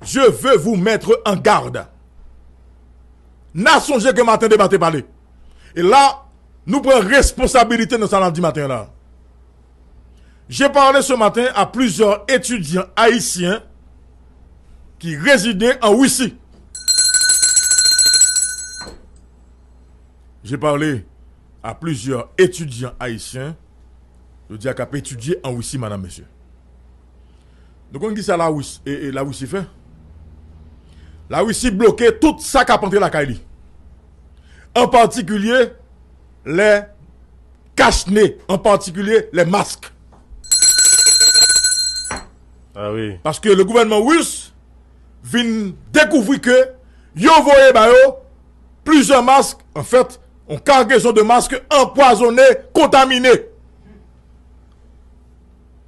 je veux vous mettre en garde. N'a songé que matin débatté parler. Et là, nous prenons responsabilité dans ce lundi matin là. J'ai parlé ce matin à plusieurs étudiants haïtiens qui résidaient en Russie. J'ai parlé à plusieurs étudiants haïtiens. Je dis à qu'à étudier en Russie, madame, monsieur. Donc, on dit ça la Russie. Et la Russie fait. La Russie bloquait tout ça qui a penté la Kaili. En particulier, les cache-nez. En particulier, les masques. Ah oui. Parce que le gouvernement russe vient découvrir que yo voyé plusieurs masques, en fait, une cargaison de masques empoisonnés, contaminés.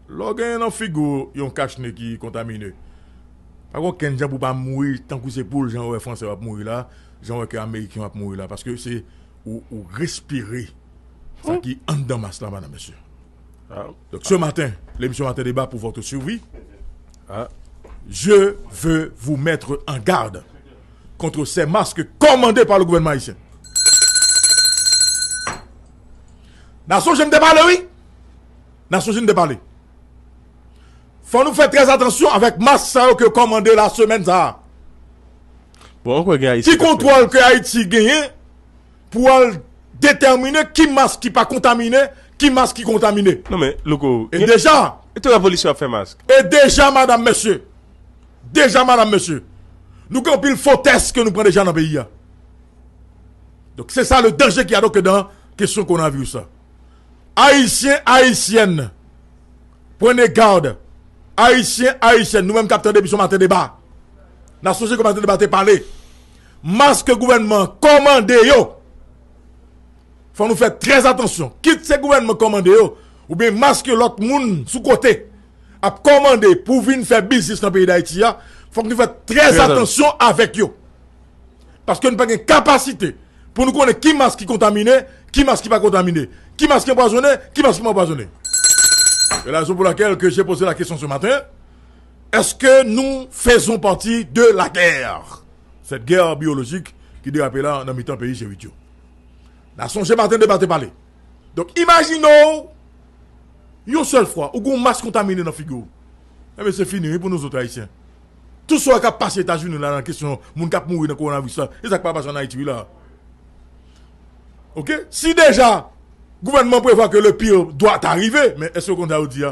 Lorsqu'il y a un figo, il y a un cache-nez qui est contaminé. Par contre, quand gens ne pas mourir, tant que c'est pour les gens français va mourir là, les gens américains vont mourir là. Parce que c'est ou respirer. Ça qui est en dedans masse là, madame, monsieur. Ah. Donc ce matin, l'émission Matin Débat pour votre survie. Ah. Je veux vous mettre en garde contre ces masques commandés par le gouvernement haïtien. Nation, je me déballe, oui. Nation, je me déballe. Faut nous faire très attention avec masques que commandé la semaine ça. Bon, qui contrôle que Haïti gagne pour déterminer qui masque qui pas contaminé, qui masque qui contaminé. Non mais, loco. Et déjà. Et toute la police a fait masque. Et déjà, madame, monsieur. Déjà, madame, monsieur. Nous avons pile faux tests que nous prenons déjà dans le pays. Donc, c'est ça le danger qu'il y a donc dans la question qu'on a vu ça. Haïtiens, haïtiennes. Prenez garde. Haïtiens, haïtiennes. Nous-mêmes, capteurs d'émission Matin Débat. La société comme Matin Débat est parlé. Masque gouvernement commandé yo. Faut nous faire très attention. Quitte ce gouvernement commandé yo. Ou bien masque l'autre monde sous côté a commandé pour venir faire business dans le pays d'Haïti, faut que nous fassions très attention avec eux. Parce que nous n'avons pas de capacité pour nous connaître qui masque qui contaminé, qui masque qui pas contaminé, qui masque qui empoisonné, qui masque qui pas empoisonné. C'est la raison pour laquelle j'ai posé la question ce matin. Est-ce que nous faisons partie de la guerre? Cette guerre biologique qui dérape là dans le pays chez Vitio. La songe matin débatté parler. Donc imaginons une seule fois, ou un masque contaminé dans la figure. Eh bien, c'est fini pour nous autres haïtiens. Tout ce qui a passé aux États-Unis là, dans la question, moun kap mourir dans le coronavirus, et ça qui pas passé en Haïti là. Ok? Si déjà, le gouvernement prévoit que le pire doit arriver, mais est-ce qu'on a dit?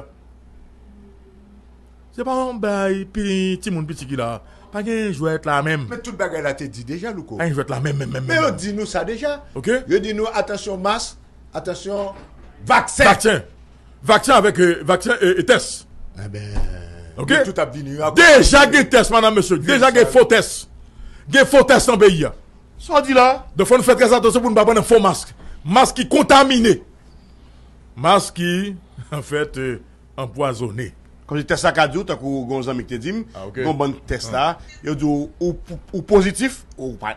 C'est pas un bail, puis petit monde petit qui là. Pas que je vais être la même. Mais tout le bagage là, t'es dit déjà, Louko. Je vais être la même. Mais on dit nous ça déjà. Ok? Je dis nous, attention masque, attention vaccin. Vaccin avec vaccin et test. Eh ben. Ok? Tout a venu. Déjà, il y a test, madame, monsieur. Déjà, il y a faux test. Il y a faux test dans le pays. Ça dit là. Donc, il faut nous faire très attention pour ne pas prendre un faux masque. Masque qui contaminé. Masque qui, en fait, empoisonné. Quand je teste ça, quand tu as un ami qui te dit, ok. bon test là, il dit ou positif ou pas.